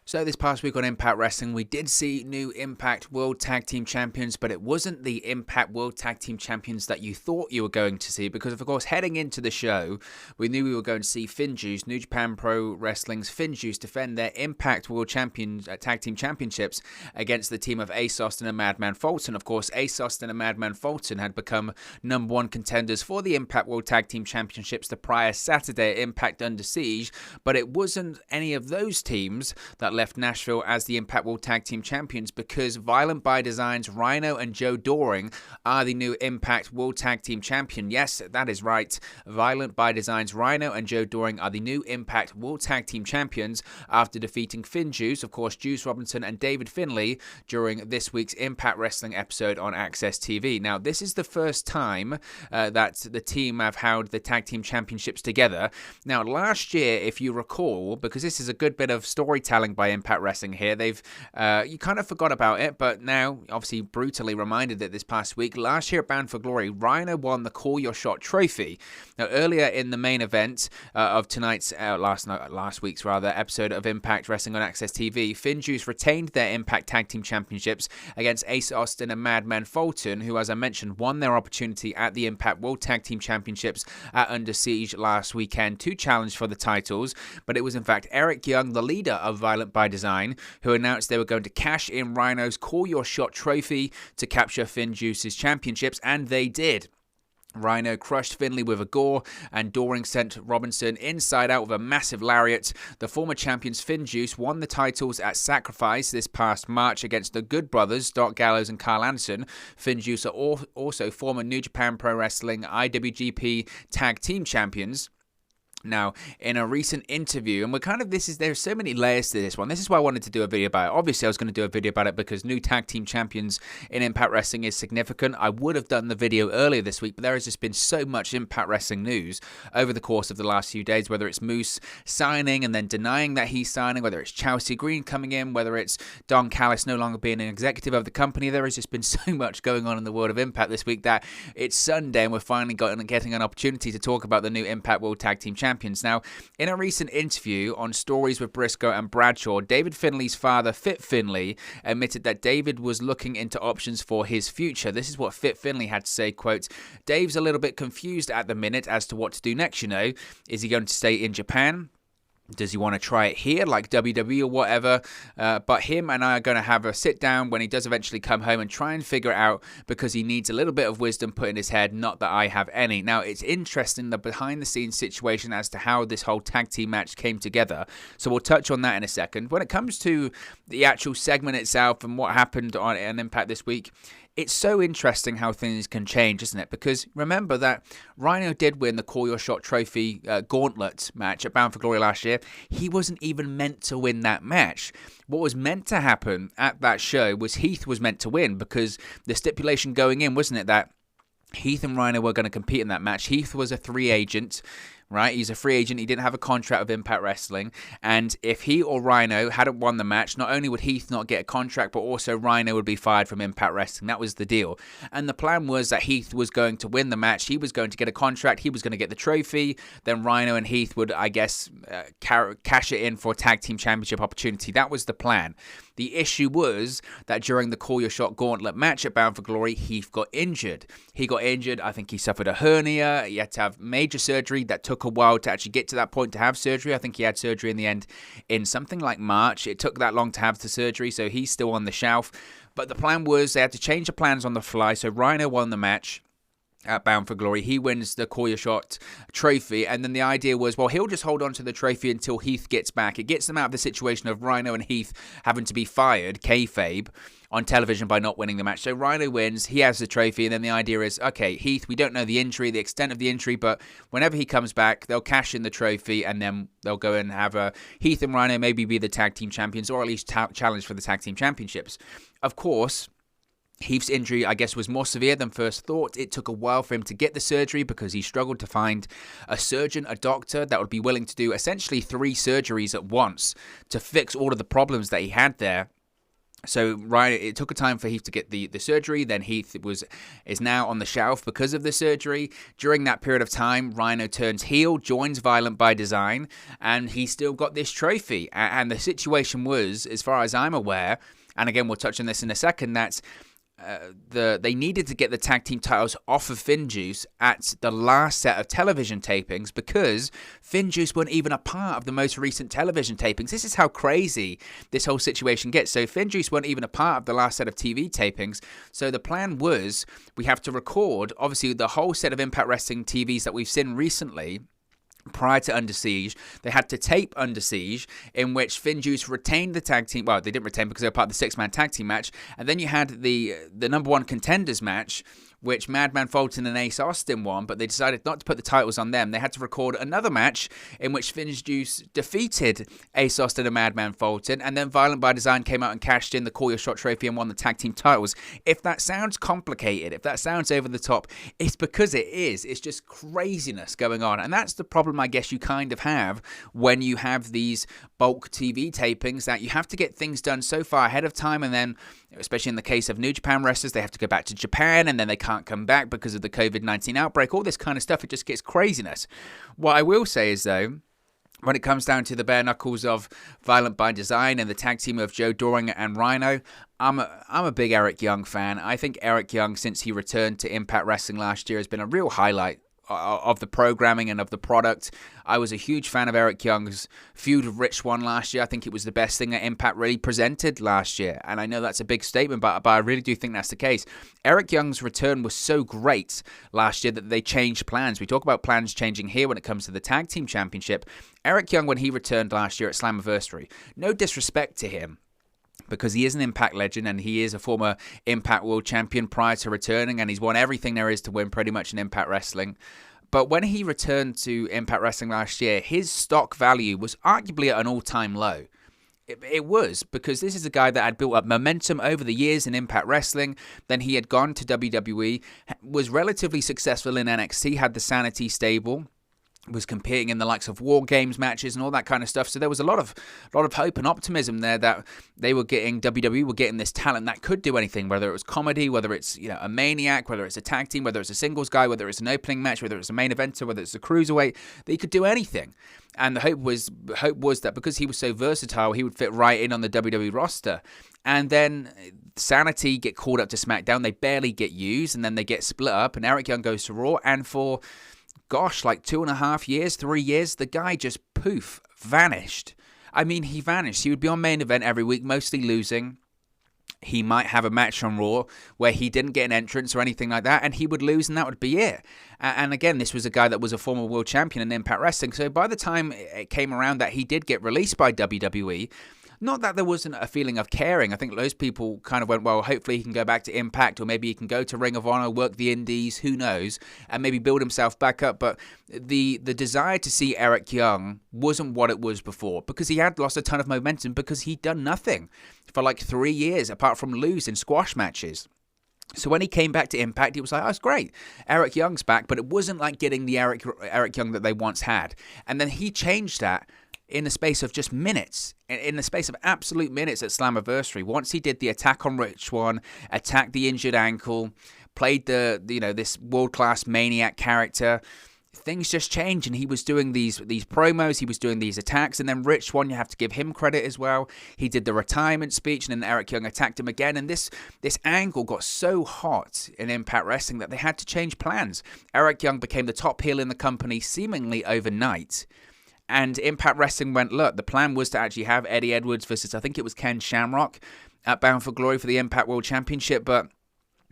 So this past week on Impact Wrestling, we did see new Impact World Tag Team Champions, but it wasn't the Impact World Tag Team Champions that you thought you were going to see, because of course, heading into the show, we knew we were going to see FinJuice, New Japan Pro Wrestling's FinJuice, defend their Impact World Tag Team Championships against the team of Ace Austin and Madman Fulton. Of course, Ace Austin and Madman Fulton had become #1 contenders for the Impact World Tag Team Championships the prior Saturday at Impact Under Siege, but it wasn't any of those teams that left Nashville as the Impact World Tag Team Champions, because Violent by Design's Rhino and Joe Doring are the new Impact World Tag Team Champion. Yes, that is right. Violent by Design's Rhino and Joe Doring are the new Impact World Tag Team Champions after defeating FinJuice, of course, Juice Robinson and David Finlay during this week's Impact Wrestling episode on AXS TV. Now, this is the first time that the team have held the Tag Team Championships together. Now, last year, if you recall, because this is a good bit of storytelling by Impact Wrestling here, you kind of forgot about it, but now obviously brutally reminded it this past week. Last year at Bound for Glory, Rhino won the Call Your Shot trophy. Now, earlier in the main event of tonight's last week's episode of Impact Wrestling on AXS TV, FinJuice retained their Impact Tag Team Championships against Ace Austin and Madman Fulton, who, as I mentioned, won their opportunity at the Impact World Tag Team Championships at Under Siege last weekend to challenge for the titles. But it was in fact Eric Young, the leader of Violent by Design, who announced they were going to cash in Rhino's Call Your Shot trophy to capture FinJuice's championships, and they did. Rhino crushed Finlay with a gore, and Doring sent Robinson inside out with a massive lariat. The former champions FinJuice won the titles at Sacrifice this past March against the Good Brothers, Doc Gallows and Carl Anderson. FinJuice are also former New Japan Pro Wrestling IWGP Tag Team Champions. Now, in a recent interview, and there's so many layers to this one. This is why I wanted to do a video about it. Obviously, I was going to do a video about it because new tag team champions in Impact Wrestling is significant. I would have done the video earlier this week, but there has just been so much Impact Wrestling news over the course of the last few days, whether it's Moose signing and then denying that he's signing, whether it's Chelsea Green coming in, whether it's Don Callis no longer being an executive of the company. There has just been so much going on in the world of Impact this week that it's Sunday and we're finally getting an opportunity to talk about the new Impact World Tag Team Champions. Now, in a recent interview on Stories with Briscoe and Bradshaw, David Finlay's father, Fit Finlay, admitted that David was looking into options for his future. This is what Fit Finlay had to say, quote, "Dave's a little bit confused at the minute as to what to do next, Is he going to stay in Japan? Does he want to try it here, like WWE or whatever? But him and I are going to have a sit down when he does eventually come home and try and figure it out, because he needs a little bit of wisdom put in his head, not that I have any." Now, it's interesting, the behind-the-scenes situation as to how this whole tag team match came together. So we'll touch on that in a second. When it comes to the actual segment itself and what happened on Impact this week, it's so interesting how things can change, isn't it? Because remember that Rhino did win the Call Your Shot trophy gauntlet match at Bound for Glory last year. He wasn't even meant to win that match. What was meant to happen at that show was Heath was meant to win, because the stipulation going in, wasn't it, that Heath and Rhino were going to compete in that match. Heath was a free agent, right? He's a free agent. He didn't have a contract with Impact Wrestling. And if he or Rhino hadn't won the match, not only would Heath not get a contract, but also Rhino would be fired from Impact Wrestling. That was the deal. And the plan was that Heath was going to win the match. He was going to get a contract. He was going to get the trophy. Then Rhino and Heath would, I guess, cash it in for a tag team championship opportunity. That was the plan. The issue was that during the Call Your Shot gauntlet match at Bound for Glory, Heath got injured. He got injured. I think he suffered a hernia. He had to have major surgery. That took a while to actually get to that point to have surgery. I think he had surgery in the end in something like March. It took that long to have the surgery, so he's still on the shelf. But the plan was they had to change the plans on the fly, so Rhino won the match at Bound for Glory. He wins the Call Your Shot trophy, and then the idea was, well, he'll just hold on to the trophy until Heath gets back. It gets them out of the situation of Rhino and Heath having to be fired, kayfabe, on television by not winning the match. So Rhino wins, he has the trophy, and then the idea is, okay, Heath, we don't know the injury, the extent of the injury, but whenever he comes back, they'll cash in the trophy, and then they'll go and have Heath and Rhino maybe be the tag team champions, or at least challenge for the tag team championships. Of course, Heath's injury, I guess, was more severe than first thought. It took a while for him to get the surgery because he struggled to find a surgeon, a doctor that would be willing to do essentially 3 surgeries at once to fix all of the problems that he had there. So Rhino, it took a time for Heath to get the surgery. Then Heath is now on the shelf because of the surgery. During that period of time, Rhino turns heel, joins Violent by Design, and he still got this trophy. And the situation was, as far as I'm aware, and again we'll touch on this in a second, that's they needed to get the tag team titles off of FinJuice at the last set of television tapings because FinJuice weren't even a part of the most recent television tapings. This is how crazy this whole situation gets. So FinJuice weren't even a part of the last set of TV tapings. So the plan was we have to record, obviously, the whole set of Impact Wrestling TVs that we've seen recently. Prior to Under Siege, they had to tape Under Siege, in which FinJuice retained the tag team. Well, they didn't retain because they were part of the six-man tag team match. And then you had the number one contenders match, which Madman Fulton and Ace Austin won, but they decided not to put the titles on them. They had to record another match in which FinJuice defeated Ace Austin and Madman Fulton, and then Violent by Design came out and cashed in the Call Your Shot trophy and won the tag team titles. If that sounds complicated, if that sounds over the top, it's because it is. It's just craziness going on. And that's the problem, I guess, you kind of have when you have these bulk TV tapings, that you have to get things done so far ahead of time, and then, especially in the case of New Japan wrestlers, they have to go back to Japan, and then they can't come back because of the COVID-19 outbreak, all this kind of stuff. It just gets craziness. What I will say is, though, when it comes down to the bare knuckles of Violent by Design and the tag team of Joe Doring and Rhino, I'm a big Eric Young fan. I think Eric Young, since he returned to Impact Wrestling last year, has been a real highlight of the programming and of the product. I was a huge fan of Eric Young's feud with Rich Swann last year. I think it was the best thing that Impact really presented last year. And I know that's a big statement, but I really do think that's the case. Eric Young's return was so great last year that they changed plans. We talk about plans changing here when it comes to the Tag Team Championship. Eric Young, when he returned last year at Slammiversary, no disrespect to him, because he is an Impact legend and he is a former Impact World Champion prior to returning, and he's won everything there is to win pretty much in Impact Wrestling. But when he returned to Impact Wrestling last year, his stock value was arguably at an all-time low. It was, because this is a guy that had built up momentum over the years in Impact Wrestling. Then he had gone to WWE, was relatively successful in NXT, had the Sanity stable, was competing in the likes of War Games matches and all that kind of stuff. So there was a lot of hope and optimism there that WWE were getting this talent that could do anything, whether it was comedy, whether it's a maniac, whether it's a tag team, whether it's a singles guy, whether it's an opening match, whether it's a main eventer, whether it's a cruiserweight, they could do anything. And the hope was that because he was so versatile, he would fit right in on the WWE roster. And then Sanity get called up to SmackDown, they barely get used, and then they get split up, and Eric Young goes to Raw, and for like 2.5 years, 3 years, the guy just vanished. I mean, he vanished. He would be on main event every week, mostly losing. He might have a match on Raw where he didn't get an entrance or anything like that, and he would lose, and that would be it. And again, this was a guy that was a former world champion in Impact Wrestling, so by the time it came around that he did get released by WWE, not that there wasn't a feeling of caring. I think those people kind of went, well, hopefully he can go back to Impact, or maybe he can go to Ring of Honor, work the Indies, who knows, and maybe build himself back up. But the desire to see Eric Young wasn't what it was before, because he had lost a ton of momentum, because he'd done nothing for like 3 years apart from lose in squash matches. So when he came back to Impact, he was like, oh, it's great. Eric Young's back, but it wasn't like getting the Eric Young that they once had. And then he changed that in the space of just minutes, in the space of absolute minutes at Slammiversary. Once he did the attack on Rich Swann, attacked the injured ankle, played this world-class maniac character, things just changed, and he was doing these promos, he was doing these attacks, and then Rich Swann, you have to give him credit as well. He did the retirement speech, and then Eric Young attacked him again, and this angle got so hot in Impact Wrestling that they had to change plans. Eric Young became the top heel in the company seemingly overnight. And Impact Wrestling went, look, the plan was to actually have Eddie Edwards versus, I think it was Ken Shamrock, at Bound for Glory for the Impact World Championship, but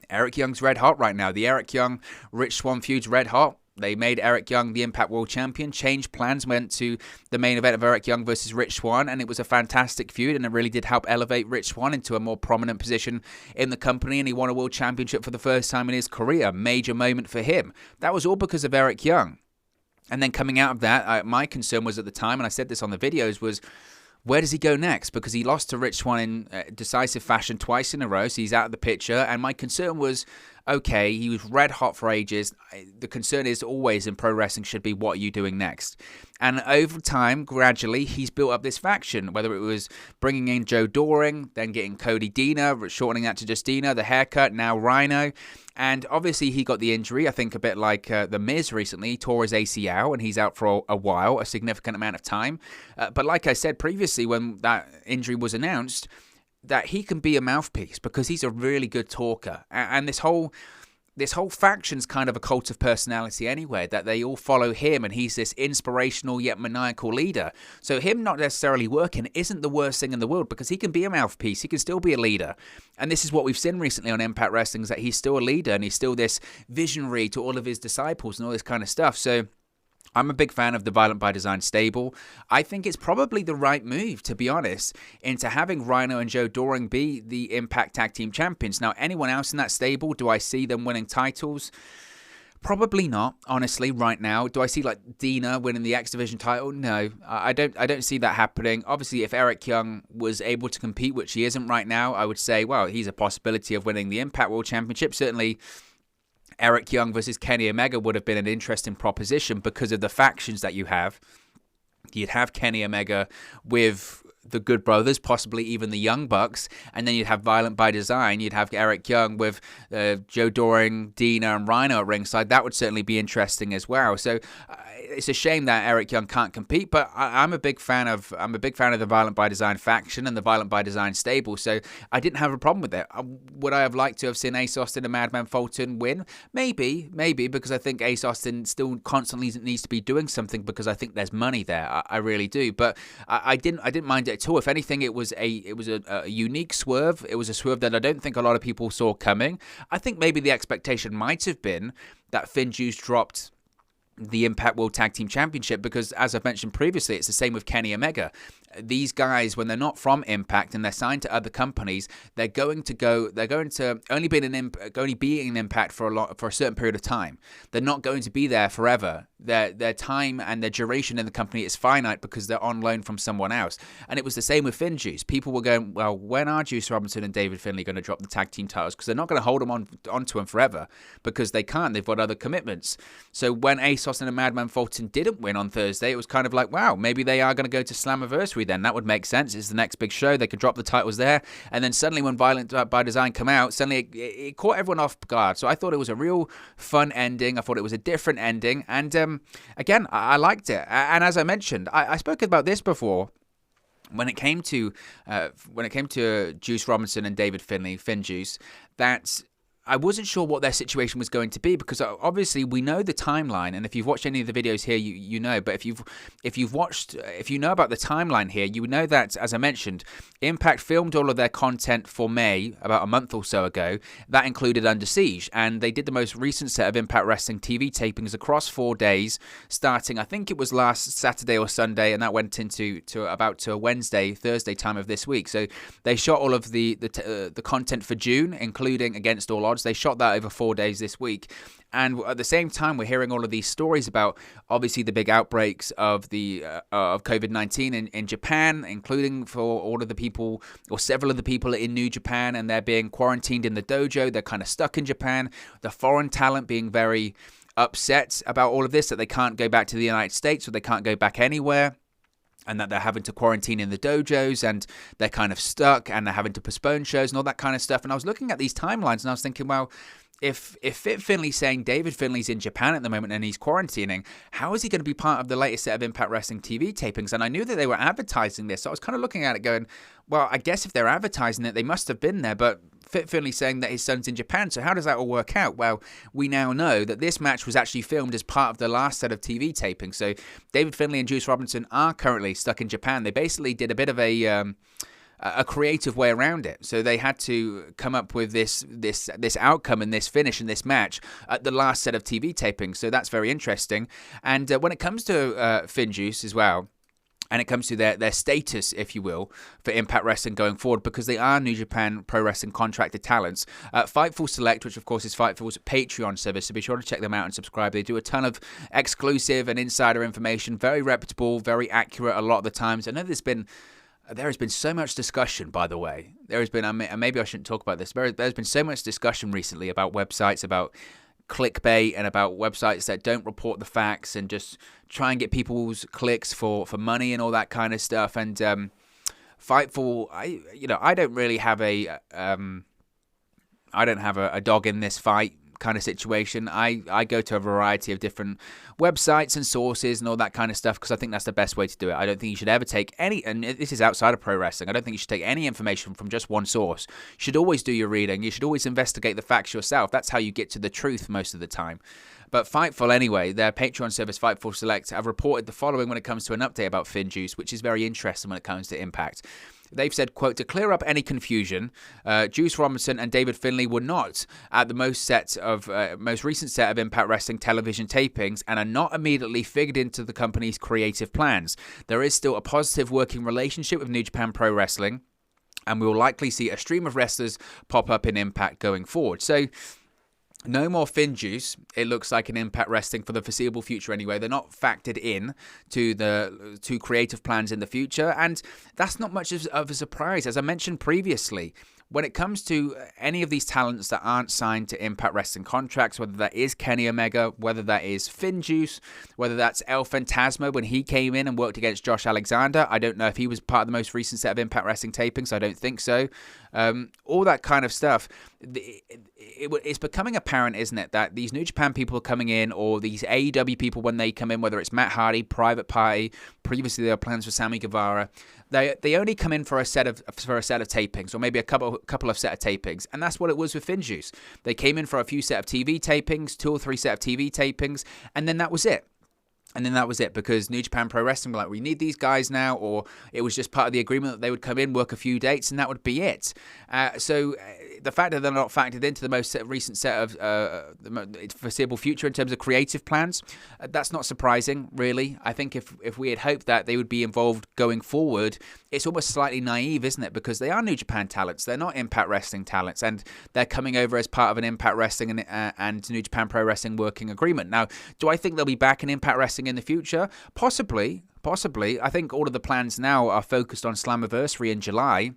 Eric Young's red hot right now. The Eric Young-Rich Swann feud's red hot. They made Eric Young the Impact World Champion, changed plans, went to the main event of Eric Young versus Rich Swann, and it was a fantastic feud, and it really did help elevate Rich Swann into a more prominent position in the company, and he won a world championship for the first time in his career. Major moment for him. That was all because of Eric Young. And then coming out of that, my concern was at the time, and I said this on the videos, was where does he go next? Because he lost to Rich Swann in decisive fashion twice in a row, so he's out of the picture. And my concern was, okay, he was red hot for ages. The concern is always in pro wrestling should be, what are you doing next? And over time, gradually, he's built up this faction, whether it was bringing in Joe Doring, then getting Cody Deaner, shortening that to just Deaner, the haircut, now Rhino. And obviously, he got the injury, I think a bit like The Miz recently. He tore his ACL, and he's out for a while, a significant amount of time. But like I said previously, when that injury was announced, that he can be a mouthpiece because he's a really good talker. And this whole faction's kind of a cult of personality anyway, that they all follow him, and he's this inspirational yet maniacal leader. So him not necessarily working isn't the worst thing in the world, because he can be a mouthpiece, he can still be a leader. And this is what we've seen recently on Impact Wrestling, is that he's still a leader, and he's still this visionary to all of his disciples and all this kind of stuff. So I'm a big fan of the Violent by Design stable. I think it's probably the right move, to be honest, into having Rhino and Joe Doring be the Impact Tag Team Champions. Now, anyone else in that stable, do I see them winning titles? Probably not, honestly, right now. Do I see like Deaner winning the X Division title? No, I don't see that happening. Obviously, if Eric Young was able to compete, which he isn't right now, I would say, well, he's a possibility of winning the Impact World Championship. Certainly, Eric Young versus Kenny Omega would have been an interesting proposition because of the factions that you have. You'd have Kenny Omega with the Good Brothers, possibly even the Young Bucks, and then you'd have Violent by Design. You'd have Eric Young with Joe Doring, Deaner, and Rhino at ringside. That would certainly be interesting as well. So it's a shame that Eric Young can't compete, but I'm a big fan of the Violent by Design faction and the Violent by Design stable. So I didn't have a problem with it. Would I have liked to have seen Ace Austin and Madman Fulton win? Maybe, because I think Ace Austin still constantly needs to be doing something, because I think there's money there. I really do. But I didn't mind it at all. If anything, it was a unique swerve. It was a swerve that I don't think a lot of people saw coming. I think maybe the expectation might have been that FinJuice dropped the Impact World Tag Team Championship, because as I've mentioned previously, it's the same with Kenny Omega. These guys, when they're not from Impact and they're signed to other companies, they're going to only be in Impact for a certain period of time. They're not going to be there forever. Their time and their duration in the company is finite because they're on loan from someone else. And it was the same with FinJuice. People were going, well, when are Juice Robinson and David Finlay going to drop the tag team titles? Because they're not going to hold them onto them forever, because they can't. They've got other commitments. So when Ace Austin and Madman Fulton didn't win on Thursday, it was kind of like, wow, maybe they are going to go to Slammiversary then. That would make sense. It's the next big show. They could drop the titles there. And then suddenly when Violent by Design come out, suddenly it caught everyone off guard. So I thought it was a real fun ending. I thought it was a different ending. And again, I liked it. And as I mentioned, I spoke about this before. When it came to Juice Robinson and David Finlay, FinJuice, that I wasn't sure what their situation was going to be, because obviously we know the timeline, and if you've watched any of the videos here, you know. But if you know about the timeline here, you know that, as I mentioned, Impact filmed all of their content for May about a month or so ago. That included Under Siege, and they did the most recent set of Impact Wrestling TV tapings across 4 days, starting I think it was last Saturday or Sunday, and that went into about Wednesday, Thursday time of this week. So they shot all of the content for June, including Against All Odds. They shot that over 4 days this week. And at the same time, we're hearing all of these stories about, obviously, the big outbreaks of of COVID-19 in Japan, including for all of the people, or several of the people in New Japan, and they're being quarantined in the dojo. They're kind of stuck in Japan. The foreign talent being very upset about all of this, that they can't go back to the United States, or they can't go back anywhere, and that they're having to quarantine in the dojos, and they're kind of stuck, and they're having to postpone shows and all that kind of stuff. And I was looking at these timelines, and I was thinking, well, if Finlay's saying David Finlay's in Japan at the moment and he's quarantining, how is he going to be part of the latest set of Impact Wrestling TV tapings? And I knew that they were advertising this, so I was kind of looking at it going, well, I guess if they're advertising it, they must have been there, but Finlay saying that his son's in Japan, so how does that all work out? Well, we now know that this match was actually filmed as part of the last set of TV tapings. So David Finlay and Juice Robinson are currently stuck in Japan. They basically did a bit of a creative way around it. So they had to come up with this outcome and this finish in this match at the last set of TV tapings. So that's very interesting. And when it comes to FinJuice as well, and it comes to their status, if you will, for Impact Wrestling going forward, because they are New Japan Pro Wrestling contracted talents. Fightful Select, which of course is Fightful's Patreon service, so be sure to check them out and subscribe. They do a ton of exclusive and insider information, very reputable, very accurate a lot of the times. I know there's been There has been so much discussion, by the way. There has been, and maybe I shouldn't talk about this, but there's been so much discussion recently about websites, about clickbait, and about websites that don't report the facts and just try and get people's clicks for money and all that kind of stuff. And Fightful, I don't really have a dog in this fight kind of situation. I go to a variety of different websites and sources and all that kind of stuff because I think that's the best way to do it. I don't think you should ever take any, and this is outside of pro wrestling, I don't think you should take any information from just one source. You should always do your reading. You should always investigate the facts yourself. That's how you get to the truth most of the time. But Fightful, anyway, their Patreon service, Fightful Select, have reported the following when it comes to an update about FinJuice, which is very interesting when it comes to Impact. They've said, quote, to clear up any confusion, Juice Robinson and David Finlay were not at the most recent set of Impact Wrestling television tapings and are not immediately figured into the company's creative plans. There is still a positive working relationship with New Japan Pro Wrestling, and we will likely see a stream of wrestlers pop up in Impact going forward. So, no more FinJuice, it looks like, in Impact Wrestling for the foreseeable future anyway. They're not factored in to creative plans in the future, and that's not much of a surprise. As I mentioned previously, when it comes to any of these talents that aren't signed to Impact Wrestling contracts, whether that is Kenny Omega, whether that is FinJuice, whether that's El Fantasma when he came in and worked against Josh Alexander. I don't know if he was part of the most recent set of Impact Wrestling tapings. I don't think so. All that kind of stuff. It's becoming apparent, isn't it, that these New Japan people are coming in, or these AEW people when they come in, whether it's Matt Hardy, Private Party, previously there were plans for Sammy Guevara, they only come in for a set of tapings, or maybe a couple of set of tapings, and that's what it was with FinJuice. They came in for a few set of TV tapings, 2 or 3 set of TV tapings, and then that was it. Because New Japan Pro Wrestling were like, we need these guys now, or it was just part of the agreement that they would come in, work a few dates, and that would be it. So the fact that they're not factored into the most recent set of the foreseeable future in terms of creative plans, that's not surprising, really. I think if we had hoped that they would be involved going forward, it's almost slightly naive, isn't it? Because they are New Japan talents. They're not Impact Wrestling talents, and they're coming over as part of an Impact Wrestling and New Japan Pro Wrestling working agreement. Now, do I think they'll be back in Impact Wrestling in the future? Possibly. I think all of the plans now are focused on Slammiversary in July.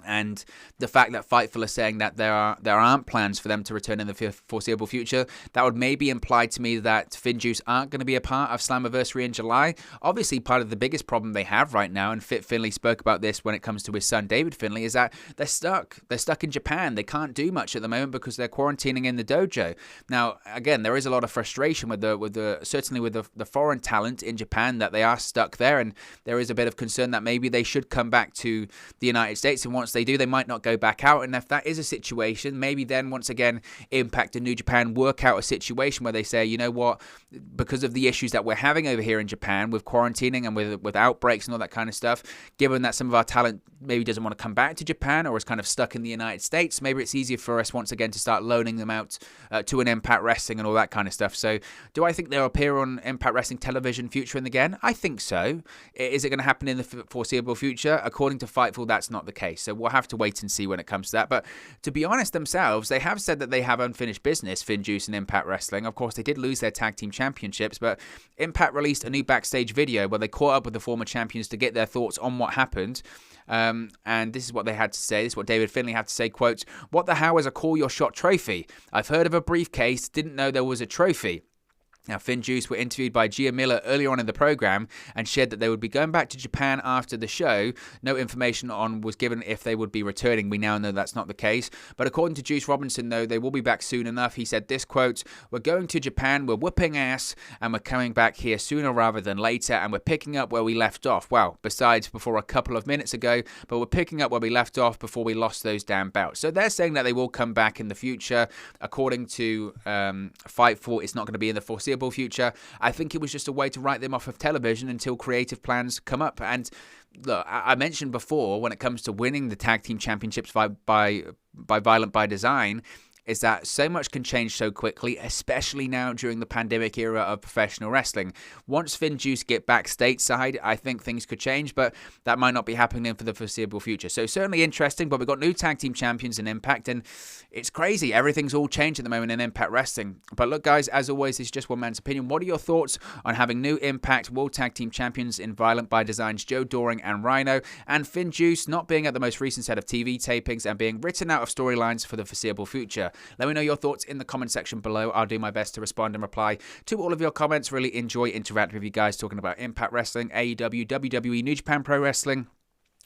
And the fact that Fightful are saying that there aren't plans for them to return in the foreseeable future, that would maybe imply to me that FinJuice aren't going to be a part of Slammiversary in July. Obviously, part of the biggest problem they have right now, and Finlay spoke about this when it comes to his son David Finlay, is that they're stuck. They're stuck in Japan. They can't do much at the moment because they're quarantining in the dojo. Now, again, there is a lot of frustration with the foreign talent in Japan, that they are stuck there, and there is a bit of concern that maybe they should come back to the United States, and once they do, they might not go back out. And if that is a situation, maybe then once again Impact and New Japan work out a situation where they say, you know what, because of the issues that we're having over here in Japan with quarantining and with outbreaks and all that kind of stuff, given that some of our talent maybe doesn't want to come back to Japan or is kind of stuck in the United States, maybe it's easier for us once again to start loaning them out to an Impact Wrestling and all that kind of stuff. So do I think they'll appear on Impact Wrestling television future and again? I think so. Is it going to happen in the foreseeable future? According to Fightful, that's not the case. So we'll have to wait and see when it comes to that. But to be honest themselves, they have said that they have unfinished business, FinJuice and Impact Wrestling. Of course, they did lose their tag team championships, but Impact released a new backstage video where they caught up with the former champions to get their thoughts on what happened. And this is what they had to say. This is what David Finlay had to say, quote, "What the hell is a call your shot trophy? I've heard of a briefcase, didn't know there was a trophy." Now, FinJuice were interviewed by Gia Miller earlier on in the program and shared that they would be going back to Japan after the show. No information was given if they would be returning. We now know that's not the case. But according to Juice Robinson, though, they will be back soon enough. He said this, quote, "We're going to Japan, we're whooping ass, and we're coming back here sooner rather than later, and we're picking up where we left off." Well, besides before a couple of minutes ago, but we're picking up where we left off before we lost those damn belts. So they're saying that they will come back in the future. According to Fightful, it's not going to be in the foreseeable future. I think it was just a way to write them off of television until creative plans come up. And look, I mentioned before, when it comes to winning the tag team championships by Violent by Design, is that so much can change so quickly, especially now during the pandemic era of professional wrestling. Once FinJuice get back stateside, I think things could change, but that might not be happening for the foreseeable future. So certainly interesting, but we've got new tag team champions in Impact, and it's crazy. Everything's all changed at the moment in Impact Wrestling. But look, guys, as always, it's just one man's opinion. What are your thoughts on having new Impact World Tag Team Champions in Violent by Design's Joe Doring and Rhino, and FinJuice not being at the most recent set of TV tapings and being written out of storylines for the foreseeable future? Let me know your thoughts in the comment section below. I'll do my best to respond and reply to all of your comments. Really enjoy interacting with you guys, talking about Impact Wrestling, AEW, WWE, New Japan Pro Wrestling,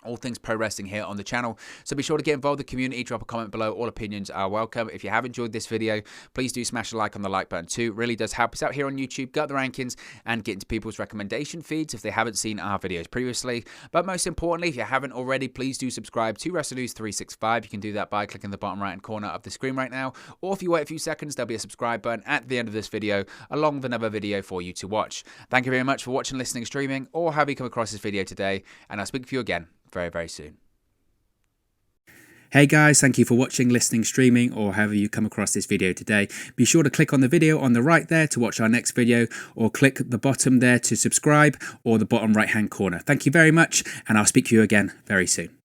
all things pro wrestling here on the channel. So be sure to get involved in the community, drop a comment below. All opinions are welcome. If you have enjoyed this video, please do smash a like on the like button too. It really does help us out here on YouTube, gut the rankings, and get into people's recommendation feeds if they haven't seen our videos previously. But most importantly, if you haven't already, please do subscribe to Wrestle News 365. You can do that by clicking the bottom right hand corner of the screen right now, or if you wait a few seconds, there'll be a subscribe button at the end of this video along with another video for you to watch. Thank you very much for watching, listening, streaming, or have you come across this video today, and I'll speak to you again very, very soon. Hey guys, thank you for watching, listening, streaming, or however you come across this video today. Be sure to click on the video on the right there to watch our next video, or click the bottom there to subscribe, or the bottom right hand corner. Thank you very much, and I'll speak to you again very soon.